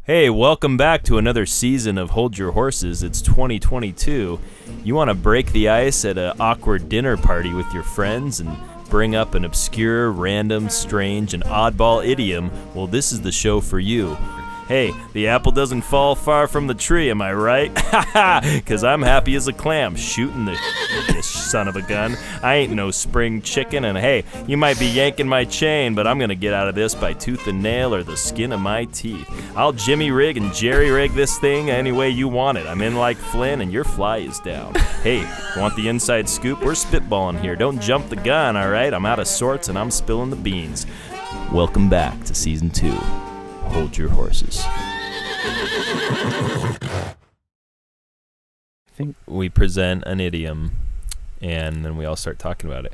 Hey, welcome back to another season of Hold Your Horses. It's 2022. You want to break the ice at an awkward dinner party with your friends and bring up an obscure, random, strange, and oddball idiom? Well, this is the show for you. Hey, the apple doesn't fall far from the tree, am I right? Because I'm happy as a clam shooting this son of a gun. I ain't no spring chicken, and hey, you might be yanking my chain, but I'm going to get out of this by tooth and nail or the skin of my teeth. I'll Jimmy rig and Jerry rig this thing any way you want it. I'm in like Flynn, and your fly is down. Hey, want the inside scoop? We're spitballing here. Don't jump the gun, all right? I'm out of sorts, and I'm spilling the beans. Welcome back to Season 2. Hold your horses. I think we present an idiom, and then we all start talking about it.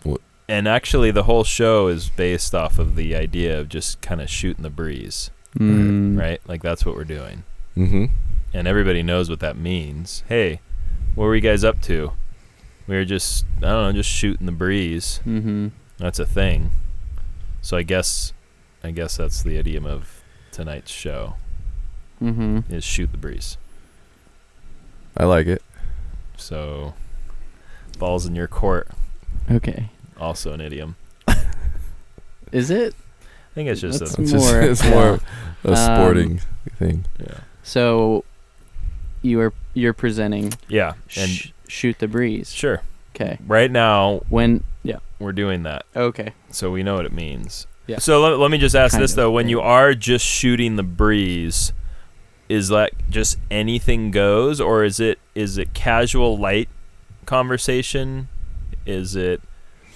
What? And actually, the whole show is based off of the idea of just kind of shooting the breeze, right? Like, that's what we're doing. Mm-hmm. And everybody knows what that means. Hey, what were you guys up to? We were just, I don't know, just shooting the breeze. Mm-hmm. That's a thing. So I guess that's the idiom of tonight's show. Mm-hmm. Is shoot the breeze. I like it. So, balls in your court. Okay. Also an idiom. Is it? I think it's just That's a... It's more a sporting thing. Yeah. So, you're presenting. Yeah. And shoot the breeze. sure. Okay. Right now, Yeah. we're doing that. Okay. So we know what it means. Yeah. So let me just ask Kind this, of, though. When yeah. you are just shooting the breeze, is that just anything goes, or is it casual, light conversation? Is it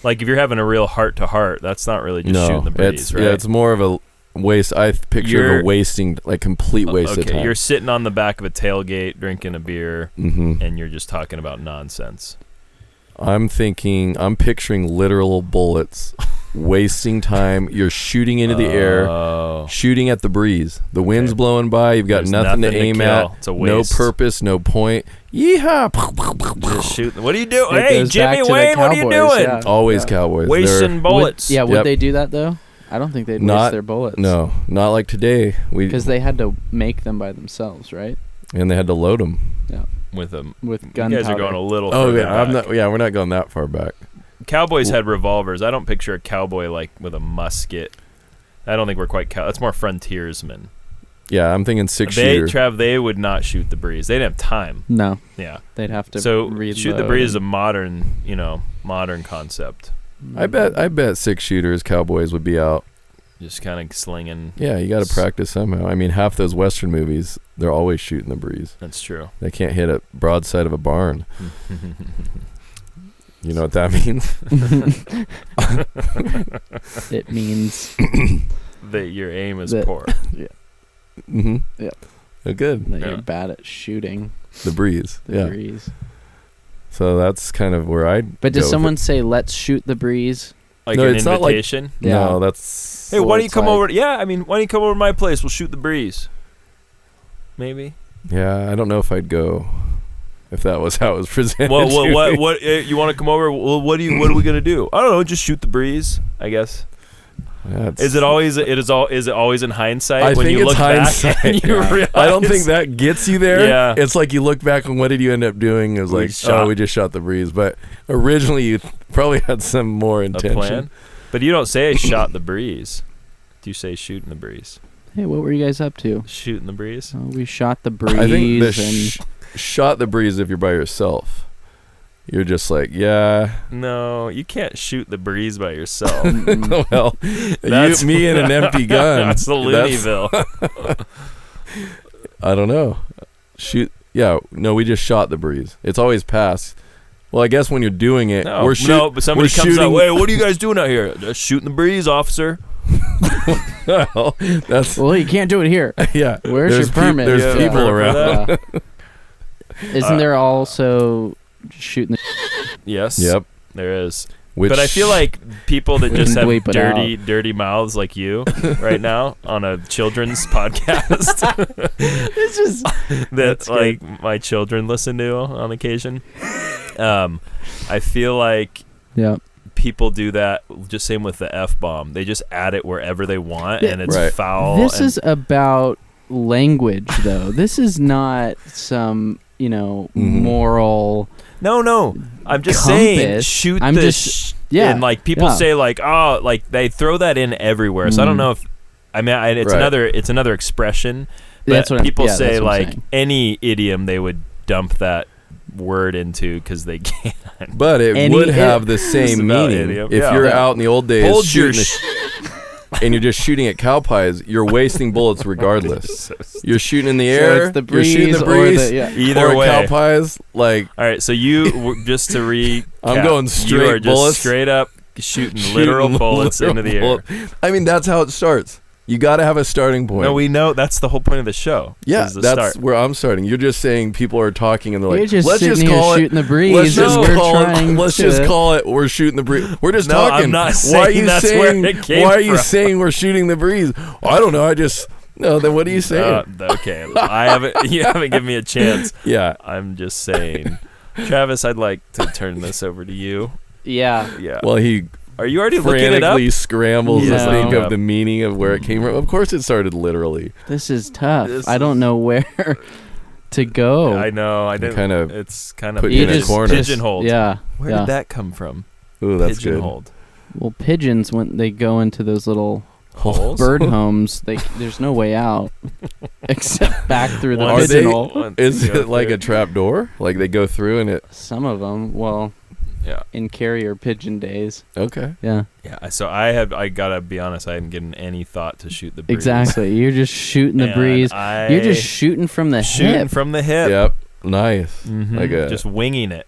like if you're having a real heart-to-heart, that's not really just shooting the breeze, right? Yeah, it's more of a waste. I picture a wasting, like complete waste of time. You're sitting on the back of a tailgate drinking a beer, Mm-hmm. and you're just talking about nonsense. I'm picturing literal bullets, wasting time. You're shooting into the air, shooting at the breeze. The wind's blowing by. You've got There's nothing to aim at. It's a No waste. purpose, no point. Yeehaw! Just shoot. What are you doing? It Hey, goes Jimmy back to the Wayne, what are you Cowboys, doing? yeah. Always Cowboys. Wasting bullets. Would Yep. they do that though? I don't think they'd Not- waste their bullets. No, not like today. Because they had to make them by themselves, right? And they had to load them. Yeah. With them. With You gunpowder. guys are going a little Oh further yeah, back. we're not going that far back. Cowboys had revolvers. I don't picture a cowboy like with a musket. I don't think we're quite that's more frontiersmen. Yeah, I'm thinking six-shooter. Trav, they would not shoot the breeze. They didn't have time. No, Yeah. they'd have to. So reload shoot the breeze is a and- modern concept. I bet six-shooters Cowboys would be out. Just kind of slinging. Yeah, you got to practice somehow. I mean, half those Western movies, they're always shooting the breeze. That's true. They can't hit a broadside of a barn. You know what that means? It means that your aim is That- poor. Mm-hmm. Yep. Oh, good. that Yeah. you're bad at shooting The breeze. the Yeah. breeze. So that's kind of where I'd But does go with someone it. say, "Let's shoot the breeze"? Like No, an it's not like- invitation. Yeah. No, that's... Hey, So why don't you it's come like- over? Yeah, I mean, why don't you come over to my place? We'll shoot the breeze. Maybe. Yeah, I don't know if I'd go if that was how it was presented. Well, to me. what? You want to come over? Well, what are we gonna do? I don't know. Just shoot the breeze, I guess. Yeah, it's- Is it always? Is it always in hindsight I when think you it's look hindsight. back and you Yeah. realize? I don't think that gets you there. Yeah. It's like you look back and what did you end up doing? It was We like, shot- we just shot the breeze. But originally you probably had some more a intention. plan. But you don't say shot the breeze. Do you say shooting the breeze? Hey, what were you guys up to? Shooting the breeze. Oh, we shot the breeze I think the and shot the breeze if you're by yourself. You're just like, yeah. No, you can't shoot the breeze by yourself. Well, That's- me and an empty gun. That's the Looneyville. I don't know. Shoot. Yeah. No, we just shot the breeze. It's always past. Well, I guess when you're doing it, No, we're shooting. but somebody we're comes shooting. out. Hey, what are you guys doing out here? Just shooting the breeze, officer. Well, that's well, you can't do it here. yeah. Where's There's your permit? There's Yeah. people Permit for around. that? Isn't there also shooting the Yes. Yep. There is. Which, But I feel like people that We just can have bleep it dirty mouths like you right now on a children's podcast It's just that That's like my children listen to on occasion. I feel like yeah. people do that. Just same with the F-bomb. They just add it wherever they want, and it's Right. foul. This and is about language, though. This is not some, moral. no. I'm just saying, Compass. shoot I'm the. just- yeah, And like people yeah. say, like they throw that in everywhere. So I don't know if. I mean, it's Right. another expression. But That's what people that's say, what I'm like saying. any idiom, they would dump that word into because they can't. But it Any- would have the It's same about meaning. idiom. If Yeah. you're Yeah. out in the old days Hold your shooting and you're just shooting at cow pies, you're wasting bullets regardless. You're shooting in the So air. it's the you're shooting breeze the or breeze. the yeah. Either or way. cow pies. Like All right, so just to recap, I'm going you straight are just bullets. straight up shooting literal bullets into the air. bullet- I mean, that's how it starts. You got to have a starting point. No, we know that's the whole point of the show. yeah, is the that's start. where I'm starting. You're just saying people are talking and they're You're like, just let's sitting just here call it. shooting the breeze. Let's just and we're call trying it. Let's to- just call it. We're shooting the breeze. We're just No, talking. I'm not why are saying you that's where saying? it came Why are you from. saying we're shooting the breeze? I don't know. I just no. Then what are you saying? Okay, I haven't. You haven't given me a chance. Yeah. I'm just saying, Travis. I'd like to turn this over to you. Yeah. Yeah. Well, he Are you already looking it up? frantically scrambles Yeah. to think No. of the meaning of where it came from. Of course, it started literally. This is tough. This I don't know where to go. I know. I didn't. kind of It's kind of put you in a corner. pigeonholed. Yeah. Where yeah. did that come from? Ooh, that's good. Pigeonholed. Well, pigeons when they go into those little Holes? bird homes, there's no way out except back through the Once they- pigeonhole. once Is you go it like through a trap door? Like they go through and it? Some of them, well, Yeah. in carrier pigeon days. Okay. Yeah. Yeah. So I gotta be honest. I hadn't given any thought to shoot the breeze. Exactly. You're just shooting the And breeze. You're just I- shooting from the shooting hip. from the hip. Yep. Nice. Mhm. Like a- just winging it.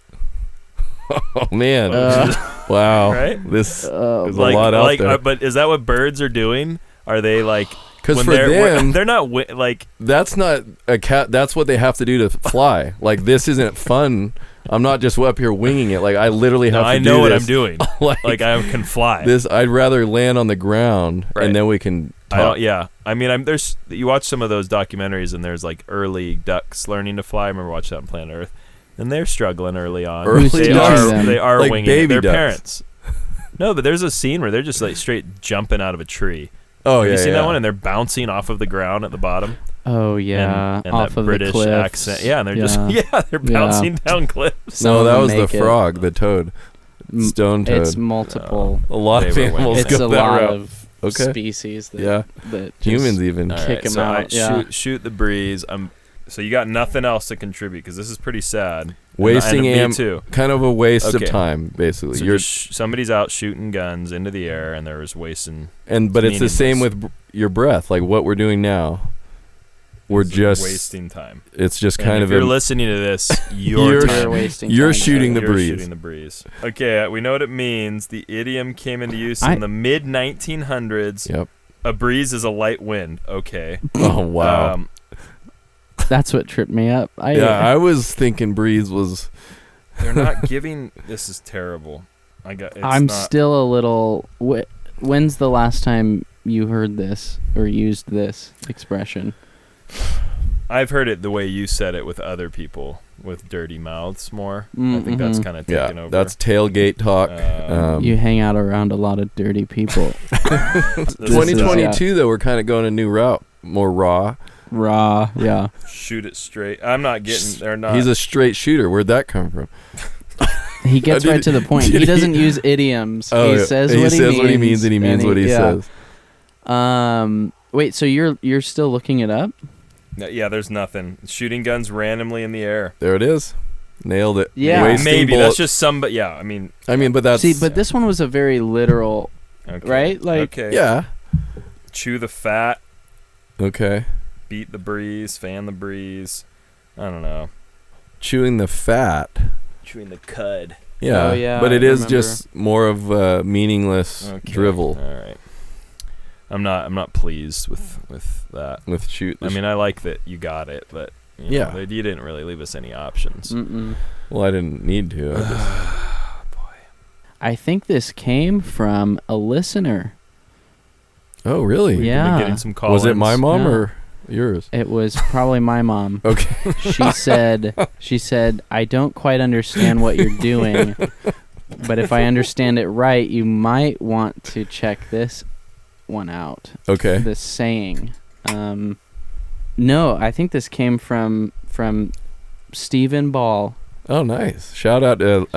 Oh man. Uh, Wow. Right? This There's a Like, lot out there. but is that what birds are doing? Are they like? because when for they're, them they're not like. that's not a cat. That's what they have to do to fly. Like this isn't fun. I'm not just up here winging it. Like I literally have No, to I do know what this. I'm doing. Like I can fly. This I'd rather land on the ground Right. and then we can I talk. don't. Yeah. I mean, there's. You watch some of those documentaries, and there's like early ducks learning to fly. I remember watching that on Planet Earth, and they're struggling early on. Early Who's they teaching are. them? They are Like winging baby it. Their ducks. parents. No, but there's a scene where they're just like straight jumping out of a tree. Oh Have yeah. you seen yeah. that one? And they're bouncing off of the ground at the bottom. Oh yeah, and off that of British the cliffs. accent. Yeah, and they're just they're Yeah. bouncing down cliffs. Some No, of that them was the make it. frog, the toad, M- stone toad. It's multiple. a lot of They were animals winging It's go a that lot route. of Okay. species that Yeah. that just- Humans even. All Kick right, 'em so out, yeah. shoot the breeze. So you got nothing else to contribute because this is pretty sad. Wasting and me am too. kind of a waste Okay. of time, basically. So You're somebody's out shooting guns into the air, and they're just wasting. but it's the same meaningless. with your breath. Like what we're doing now, we're just wasting time. It's just And kind if of you're a- listening to this, You're- your You're time. wasting. You're time. shooting the You're breeze. shooting the breeze. Okay, we know what it means. The idiom came into use I- in the mid 1900s. Yep. A breeze is a light wind. Okay. Oh wow. That's what tripped me up. I was thinking breeze was. They're not giving. This is terrible. It's I'm not, still a little. When's the last time you heard this or used this expression? I've heard it the way you said it with other people with dirty mouths more. I think that's Mhm. kind of taken Yeah, over. that's tailgate talk. You hang out around a lot of dirty people. this is, 2022 though, we're kind of going a new route, more raw. Raw, yeah. shoot it straight. I'm not getting. They're not. He's a straight shooter. Where'd that come from? He gets Did right to the point. did He he- doesn't use idioms. Oh, he yeah. says, he what, says he means, what he means, and he means what he yeah. says. Wait. So you're still looking it up? Yeah, there's nothing. Shooting guns randomly in the air. There it is. Nailed it. Yeah. Wasting Maybe bullets. that's just some. But yeah, I mean. But that's. See, but this one was a very literal, Okay. right? Like, okay. Yeah. Chew the fat. Okay. Beat the breeze. Fan the breeze. I don't know. Chewing the fat. Chewing the cud. Yeah. Oh, yeah, But it I is remember. just more of meaningless Okay. drivel All right. I'm not pleased with that. with shoot. I mean, I like that you got it, but Yeah. you didn't really leave us any options. mm-mm. Well, I didn't need to. I just, I think this came from a listener. oh, really? We've Yeah. been getting some calls. Was it my mom No. or yours? It was probably my mom. Okay. She said, I don't quite understand what you're doing, but if I understand it right, you might want to check this one out. Okay. This saying. No, I think this came from Stephen Ball. Oh, nice. Shout out to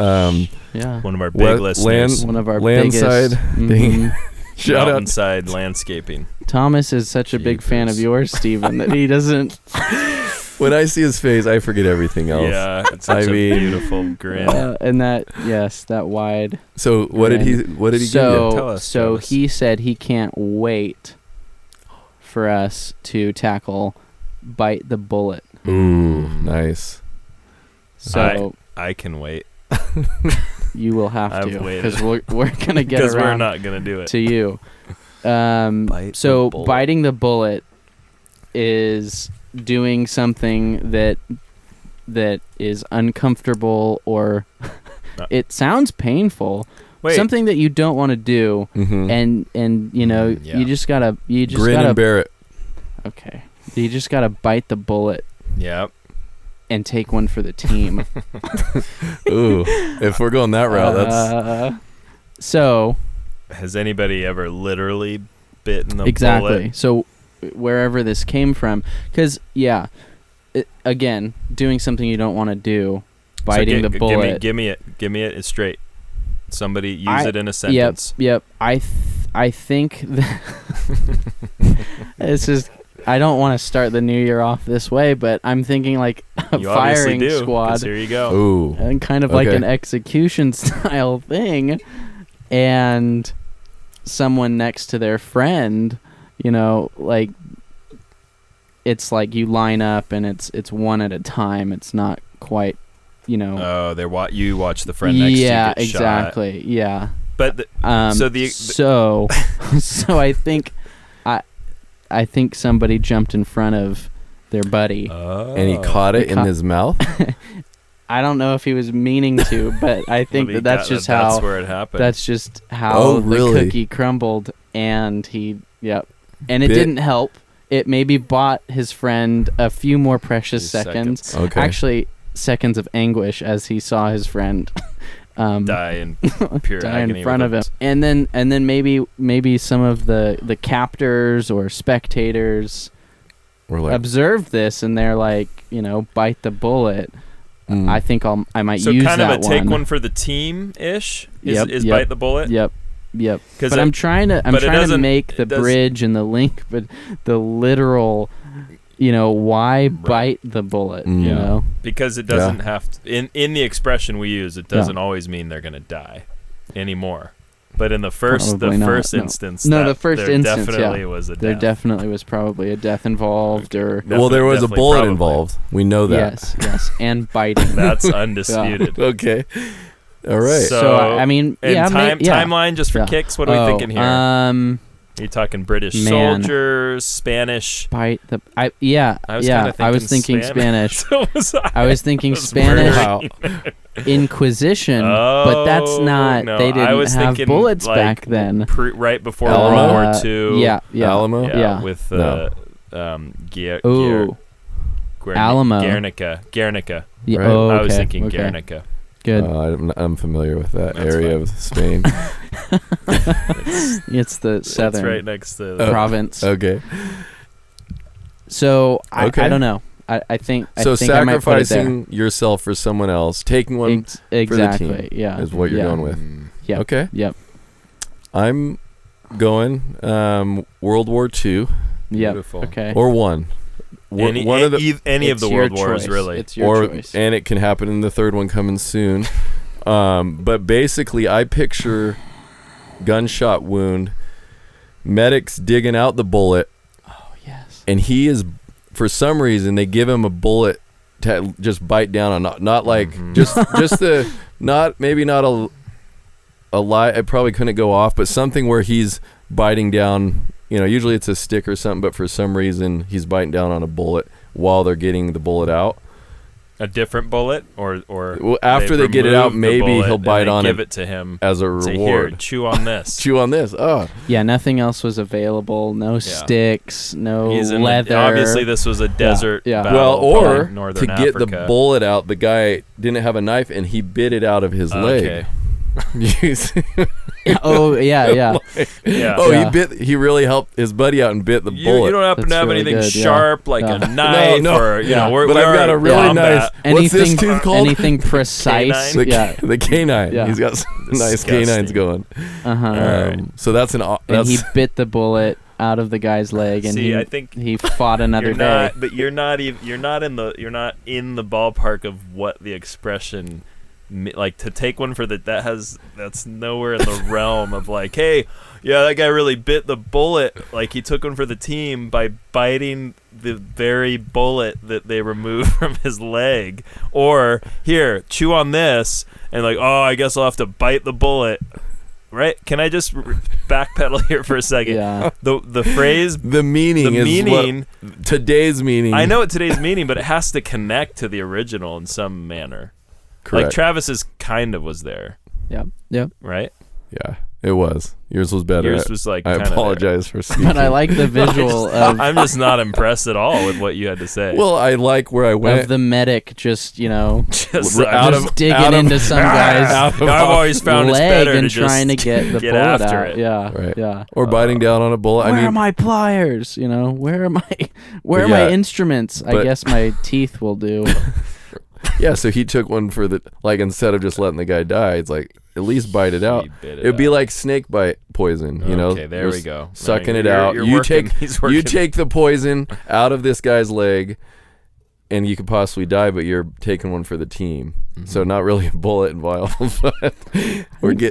Yeah. One of our big listeners. One of our Landside biggest. thing. Shout out. Mountainside landscaping. Thomas is such a big fan of yours, Stephen, that he doesn't. When I see his face, I forget everything else. Yeah, it's such a beautiful grin. And that wide. So what did he give you? Tell us, So Travis. he said he can't wait for us to tackle Bite the Bullet. Ooh, nice. So I can wait. you will have I've to, waited. because we're gonna get Because we're around not going to do it. to you. Bite So the bullet. biting the bullet is doing something that is uncomfortable or No. it sounds painful. Wait. Something that you don't want to do, Mm-hmm. and you know Yeah. you just gotta Grin and bear it. okay. You just gotta bite the bullet Yep. and take one for the team. Ooh, if we're going that route, that's So Has anybody ever literally bitten the exactly. bullet? So wherever this came from, because again, doing something you don't want to do, biting the bullet. Give me it. Give me it. It's straight. Somebody use it in a sentence. Yep. I think that it's just. I don't want to start the new year off this way, but I'm thinking like a You obviously firing do. 'Cause squad Here you go. ooh. and kind of like Okay. an execution style thing, and someone next to their friend, you know, like it's like you line up and it's one at a time. It's not quite, you know. Oh, you watch the friend next to you get exactly. shot. Yeah. But So I think somebody jumped in front of their buddy. And he caught it in his mouth. I don't know if he was meaning to, but I think that's just how. That's where it happened. That's just how Oh, really? the cookie crumbled, and and it Bit- didn't help. It maybe bought his friend a few more precious Few seconds. Okay. Actually, seconds of anguish as he saw his friend die in pure die agony in front of him. And then maybe some of the captors or spectators We're like, observed this, and they're like, you know, bite the bullet. mm. I think I might So use kind that of a take one for the team ish. Yep, Is yep. bite the bullet. Yep. 'Cause But I'm trying to but it doesn't- make the it does- bridge and the link, but the literal, you know, why bite the bullet? Mm. You Yeah. know, Because it doesn't have to, in the expression we use, it Yeah. doesn't always mean they're going to die anymore. But in the first Probably not, first no. instance, No, that the first there instance, definitely yeah. was a there death. definitely was probably a death involved, or well, there was a Definitely, bullet probably. involved. We know that. yes, and biting. That's undisputed. Okay. All right. So I mean, And yeah, timeline just for Yeah. kicks. What are we thinking here? Are you talking British man. soldiers, Spanish? bite the I was I was thinking Spanish. So was I. I was thinking was Spanish Wow. Inquisition, but that's not. no, they I didn't was have thinking, bullets like, back then. Right before Alamo? World War II. Yeah. Alamo? Yeah. With No. Ooh. Alamo. Guernica. Yeah, Right. oh, I was okay, thinking okay. Guernica. Good. I'm familiar with that That's area fine. of Spain. It's the southern It's right next to. province. Okay. So I Okay. don't know. I think So I think I might put it there. sacrificing yourself for someone else, taking one Exactly. Yeah. is what you're yeah. going with. Yep. Okay. Yep. I'm going World War II Yep. Beautiful. Okay. or one. Any, One of the any of It's the your world wars, choice. really. It's your choice. and it can happen in the third one coming soon. But basically, I picture gunshot wound, medics digging out the bullet, Oh yes. and he is, for some reason, they give him a bullet to just bite down on, not like Mhm. just the not maybe not a lie. It probably couldn't go off, but something where he's biting down. You know, usually it's a stick or something, but for some reason he's biting down on a bullet while they're getting the bullet out. A different bullet, or Well, after they've they get it out, removed the maybe bullet he'll and bite they on give it it to him. as a Say, here, reward. chew on this. Chew on this. Oh, Yeah. Nothing else was available. No sticks. No He's in leather. obviously, this was a desert Yeah. battle. well, probably or Northern to get Africa. the bullet out, the guy didn't have a knife and he bit it out of his leg. Okay. Oh yeah, yeah. Yeah. Oh, Yeah. he really helped his buddy out and bit the You bullet. don't happen to That's have really anything good, yeah. sharp like Yeah. a knife or we're but we I've are got a really nice. combat. What's this tooth called? Anything precise? The, Yeah. the canine. Yeah. He's got some nice Disgusting. canines going. Uh-huh. Alright. So that's And that's he bit the bullet out of the guy's leg, and See, I think he fought another you're day. not, but you're not in the ballpark of what the expression like to take one for that's nowhere in the realm of like, hey, yeah, that guy really bit the bullet. Like he took one for the team by biting the very bullet that they removed from his leg. Or here, chew on this, and like, oh, I guess I'll have to bite the bullet. Right? Can I just backpedal here for a second? Yeah. The phrase, the meaning. meaning. Today's meaning. I know what today's meaning, but it has to connect to the original in some manner. Correct. Like Travis's kind of was there, Yep. Yep. right? Yeah, it was. Yours was better. Yours was like. I kinda apologize for speaking. But I like the visual of I'm just not impressed at all with what you had to say. Well, I like where I went. of the medic just just just digging into some guy's out of I've always found it's leg better to and just trying to get the get bullet after out. it. Yeah. Right. Yeah. or biting down on a bullet. Where I are mean, my pliers? Where are my But my yeah, instruments? I but- guess my teeth will do. yeah. So he took one for the instead of just letting the guy die, it's like at least bite it out. He bit It'd be out. like snake bite poison. Okay, there we Just go. Sucking Right, it out. you're You working- take he's working. you take the poison out of this guy's leg, and you could possibly die, but you're taking one for the team. Mm-hmm. So not really a bullet involved. But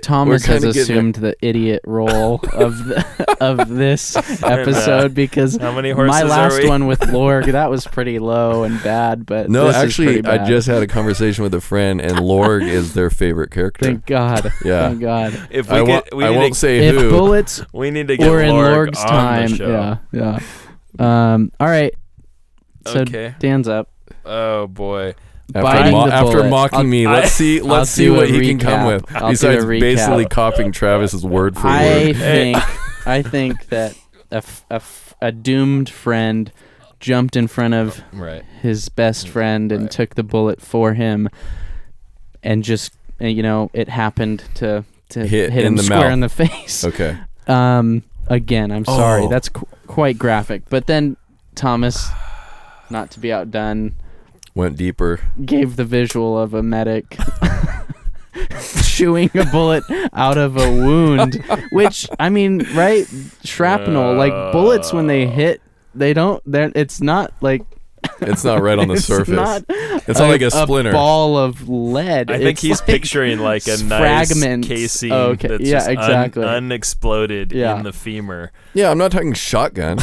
Thomas has kinda getting assumed the idiot role of this episode because How many horses my are last we? one with Lorg, that was pretty low and bad. But No, this is actually, pretty I bad. just had a conversation with a friend, and Lorg is their favorite character. Thank God. Yeah. Thank God. If we I get, won't, we I need won't to, say If who. bullets we need to get were in Lorg Lorg's on time, the show. yeah. All right. So Okay. Dan's up. Oh boy. Biting the after bullet. mocking me, let's see I'll see do what a he can come recap. with. I'll do Besides a recap. basically copying Travis's word for I word. think that a doomed friend jumped in front of Right. his best friend and Right. took the bullet for him, and just it happened to Hit hit in him the square mouth. in the face. Okay. Again, I'm sorry. Oh. That's quite graphic. But then Thomas, not to be outdone, Went deeper. gave the visual of a medic chewing a bullet out of a wound, which, I mean, right? Shrapnel, like bullets when they hit, it's not like It's not right on the it's surface. not It's not like a splinter. ball of lead. I think It's he's like picturing like a nice fragments. casing Oh, okay. that's Yeah, just exactly. unexploded Yeah. in the femur. Yeah, I'm not talking shotgun.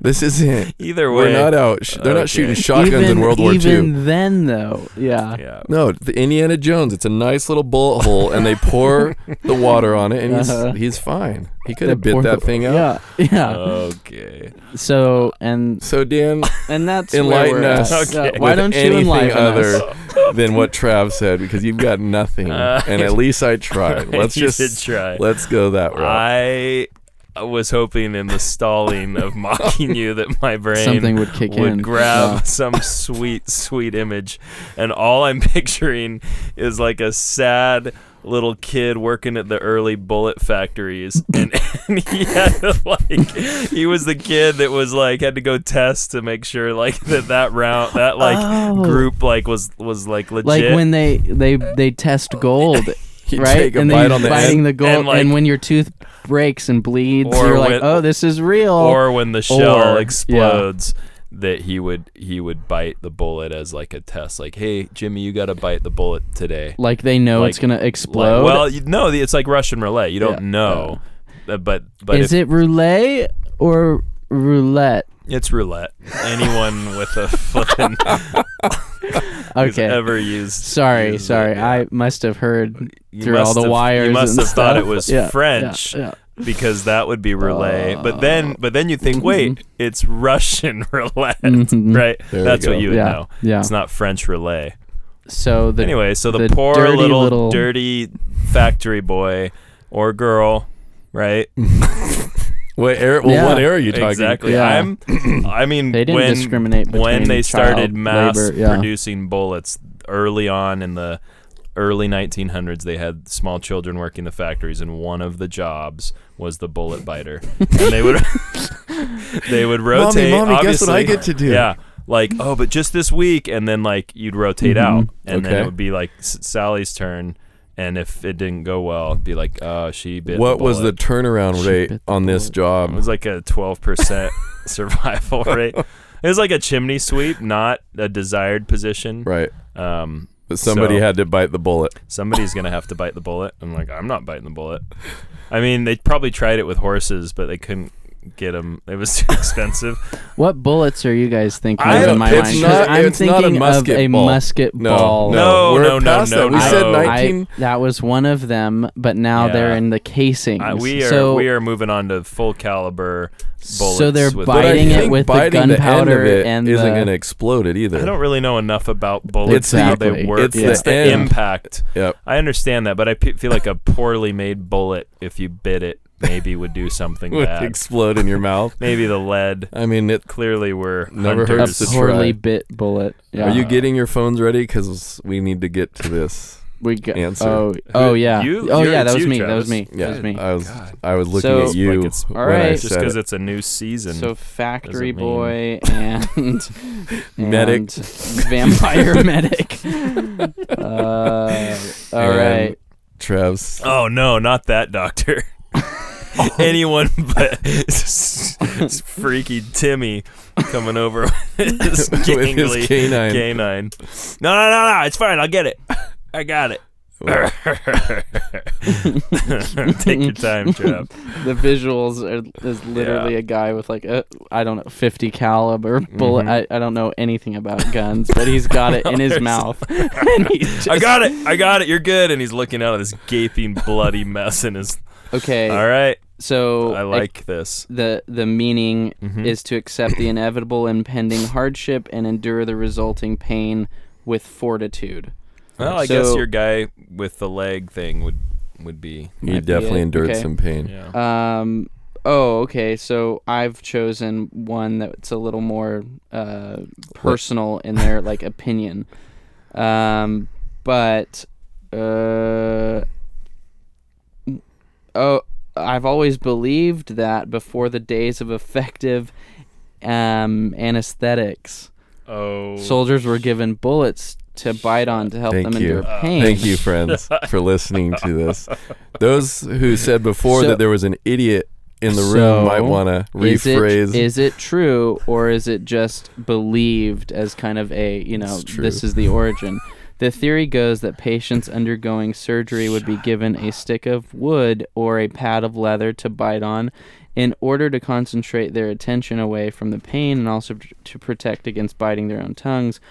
This isn't. Either way, We're not out. They're not Okay. shooting shotguns in World War II. Even then, though, yeah. Yeah. No, the Indiana Jones. It's a nice little bullet hole, and they pour the water on it, and Uh-huh. he's fine. He could They have bit pour that the- thing out. Yeah, yeah. Okay. So and So Dan, that's enlighten where we're us at. Okay. Why with don't you anything enlighten other us? than what Trav said, because you've got nothing, and at least I tried. Let's You just did try. let's go that route. I was hoping in the stalling of mocking you that my brain Something would kick in. grab Yeah. some sweet image, and all I'm picturing is like a sad little kid working at the early bullet factories, and he had to, like, he was the kid that was like had to go test to make sure like that round that like Oh. group like was like legit. Like when they test gold, You right? take a And bite then on the biting end. the gold, and, like- and when your tooth breaks and bleeds, Or you're like, when- oh, this is real. or when the shell Or- explodes, that he would bite the bullet as like a test, like, hey Jimmy, you got to bite the bullet today. Like they know Like- it's gonna explode. Well, no, it's like Russian roulette. You don't Yeah. know, but is it roulette or roulette? it's roulette. Anyone with a flippin' who's Okay. ever used. Sorry. used it, yeah. I must have heard You through all must the have- wires. You must and have thought it stuff. was Yeah, French. yeah. Because that would be roulette, but then you think, wait, it's Russian roulette, Mhm. right? There we That's go. what you would Yeah, know. yeah. It's not French roulette. So the Anyway, so the the poor dirty little, little- dirty factory boy or girl, right? What era are you talking? Exactly. Yeah. I mean, They didn't when discriminate when between they started child mass labor, yeah. producing bullets early on in the early 1900s, they had small children working the factories, and one of the jobs was the bullet biter. And they would rotate. Mommy, guess what I obviously. get to do? Yeah. Like, oh, but just this week, and then like you'd rotate out, and then Okay. it would be like Sally's turn, and if it didn't go well, it'd be like, oh, she bit. What the was the bullet. turnaround She rate bit the on this bullet. It job? was like a 12% survival rate. It was like a chimney sweep, not a desired position. Right. Um, But somebody So- had to bite the bullet. somebody's gonna have to bite the bullet. I'm like, I'm not biting the bullet. I mean, they probably tried it with horses, but they couldn't get them. It was too expensive. What bullets are you guys thinking I of in don't- my it's mind? 'Cause not- I'm it's not a thinking musket of a ball. musket No, ball. No, we're no, no, past no, that. We no. said I- 19. That was one of them, but now they're Yeah. in the casings. We so, are moving on to full caliber bullets. So they're with But I biting it think with the biting the end gunpowder of it and isn't the- going to explode it either. I don't really know enough about bullets, It's how the- they work. it's the the end. impact. Yep. I understand that, but I feel like a poorly made bullet, if you bit it, maybe would do something Would bad. explode in your mouth. Maybe the lead. I mean, it. Clearly, we're Never a hurts hunters. to poorly try. bit bullet. Yeah. Are you getting your phones ready? Because we need to get to this. We got, answer? oh yeah. You- oh you're- yeah, it's that was you, me. That was Travis. me. That was me. I was looking So- at you. Like it's- when All I right. Just said because it. it's a new season. So factory doesn't boy and Medic. and vampire medic. All And right. Trev's. Oh no, not that doctor. Anyone but freaky Timmy coming over with his With his gangly canine. canine. No, it's fine. I'll get it. I got it. Take your time, Trev. The visuals is literally Yeah. a guy with like a, I don't know, 50 caliber bullet. Mhm. I don't know anything about guns, but he's got it in his There's- mouth. And he's just, I got it. You're good. And he's looking out at this gaping, bloody mess in his. Okay. All right. So I like this. the meaning Mhm. is to accept the inevitable impending hardship and endure the resulting pain with fortitude. Well, I So- guess your guy with the leg thing would be. You Might be definitely it. endured Okay. some pain. Yeah. Oh, okay. So I've chosen one that's a little more personal in their like opinion. But I've always believed that before the days of effective anesthetics, Oh. soldiers were given bullets to bite on to help Thank them you. endure pain. Thank you, friends, for listening to this. Those who said before So- that there was an idiot in the So, room might want to rephrase. Is it true, or is it just believed as kind of a, It's true. this is the origin? The theory goes that patients undergoing surgery would be given a stick of wood or a pad of leather to bite on in order to concentrate their attention away from the pain and also to protect against biting their own tongues.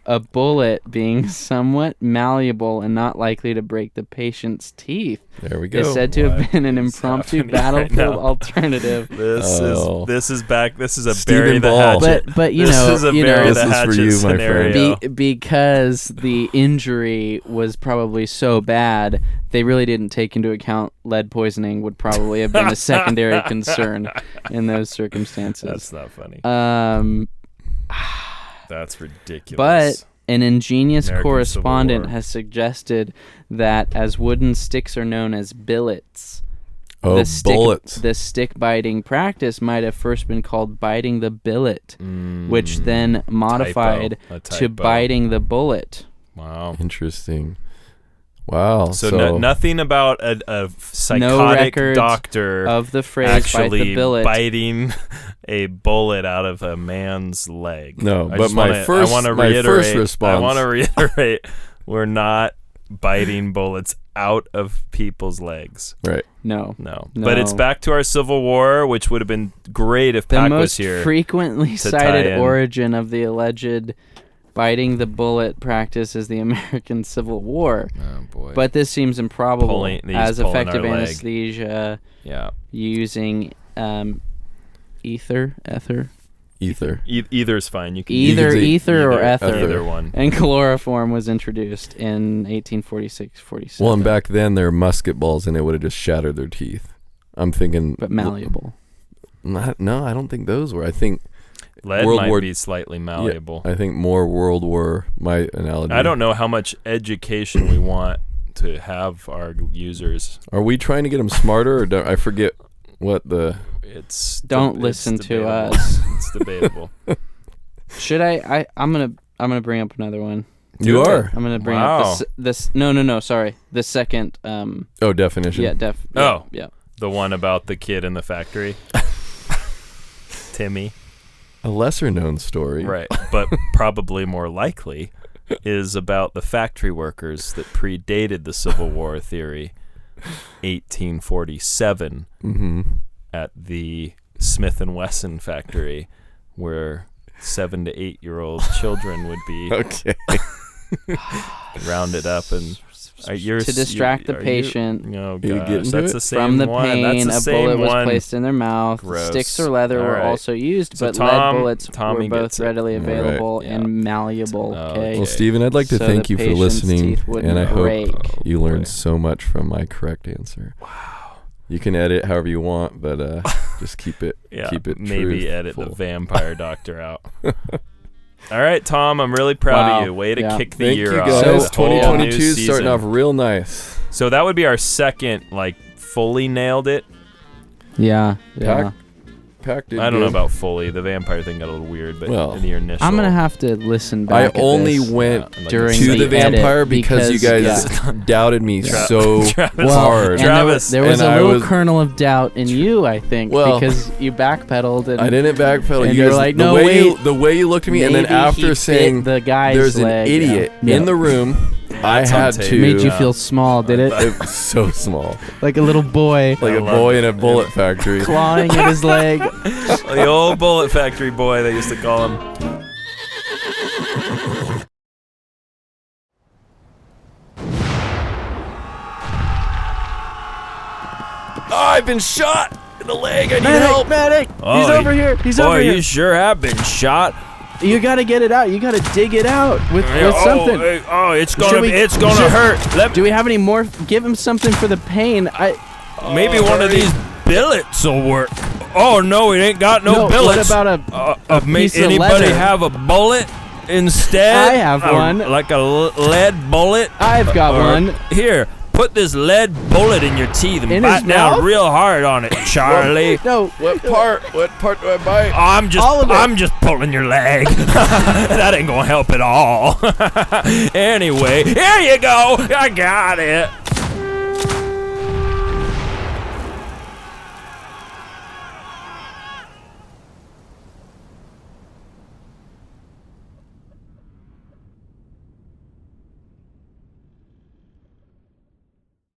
A bullet being somewhat malleable and not likely to break the patient's teeth There we is go. said to have What been an is impromptu happening right battlefield now? alternative. This Oh. is back. This is a Stephen bury the Ball. hatchet. But you this know, is a you bury know, the This is for hatchet you, my friend. scenario. because the injury was probably so bad, they really didn't take into account lead poisoning would probably have been a secondary concern in those circumstances. That's not funny. That's ridiculous. But an ingenious American Civil correspondent War. has suggested that as wooden sticks are known as billets, Oh, bullets. the stick biting practice might have first been called biting the billet, which then modified A to typo. biting the bullet. Wow. Interesting. Wow. So, nothing about a psychotic records doctor Of the phrase bite actually the billet. biting a bullet out of a man's leg. No, I but just my wanna- first- I wanna my reiterate, first I response- want to reiterate, we're not biting bullets out of people's legs. right. No. No. No. But it's back to our Civil War, which would have been great if The Pac was most here. frequently to tie cited in. origin of the alleged biting the bullet practice is the American Civil War. Oh boy. But this seems improbable He's as pulling effective our leg. anesthesia yeah. using ether. Either is fine. You can Either can say ether or ether. Either one. And chloroform was introduced in 1846-47. Well, and back then they're musket balls, and it would have just shattered their teeth. I'm thinking, but malleable. No, I don't think those were. I think Lead World might War- be slightly malleable. I think more World War, my analogy. I don't know how much education we want to have our users. Are we trying to get them smarter, or don't, I forget what the... Don't it's listen to debatable. us. It's debatable. Should I'm gonna bring up another one. You Do it. are? I'm gonna bring Wow. up this. No. Sorry, the second. Oh, definition. Yeah, Oh. yeah. The one about the kid in the factory. Timmy. A lesser-known story. Right. But probably more likely is about the factory workers that predated the Civil War theory. 1847 Mm-hmm. at the Smith & Wesson factory, where 7 to 8 year old children would be Okay. rounded up and To distract the patient Oh you gosh, getting to that's it? the same from the one. pain, That's the a bullet same was one. placed in their mouth. Gross. Sticks or leather All were right. also used, So but Tom- lead bullets Tommy were both gets it. readily Right. available Yeah. and malleable. Oh, Okay. okay. Well, Stephen, I'd like to So thank the you for patient's listening, teeth wouldn't and I hope break. you boy. learned so much from my correct answer. Wow. You can edit however you want, but just keep it Yeah. keep it Maybe edit the truthful. vampire doctor out. All right, Tom, I'm really proud Wow. of you. Way to Yeah. kick the Thank year you off. guys. So- This whole new 2022 is starting season. off real nice. So that would be our second, like, fully nailed it. Yeah. Packed it I don't know good. about fully. The vampire thing got a little weird, but Well, in your initial. I'm gonna have to listen I back. at only this went like during to the edit vampire because you guys yeah. doubted me Tra- so Travis. Well, hard. and Travis. there was And a I little was- kernel of doubt in you, I think, Well, because you backpedaled and I didn't backpedal. and you you were guys, like, the "No, way wait, the way you looked at me, and then maybe he after bit saying the guy's there's an leg." idiot Yeah. in the room, I That's on had tape. to. made you Yeah. feel small, did it? It was so small, Like a little boy like I a love boy it. in a bullet factory. clawing at his leg. The old bullet factory boy, they used to call him. I've been shot in the leg. I need help. Medic! Oh, He's over here. He's over here. you sure have been shot. You gotta get it out. You gotta dig it out with something. It's Should we- it's gonna should- hurt. Do we have any more? Give him something for the pain. Maybe one of these billets will work. Oh no, we ain't got no No, what billets. about a piece of anybody leather? have a bullet instead? I have one. Like a lead bullet. I've got Or- one. Here, put this lead bullet in your teeth and In bite his down mouth? real hard on it, Charlie. No. What part? What part do I bite? I'm All of it. just pulling your leg. That ain't gonna help at all. Anyway, here you go. I got it.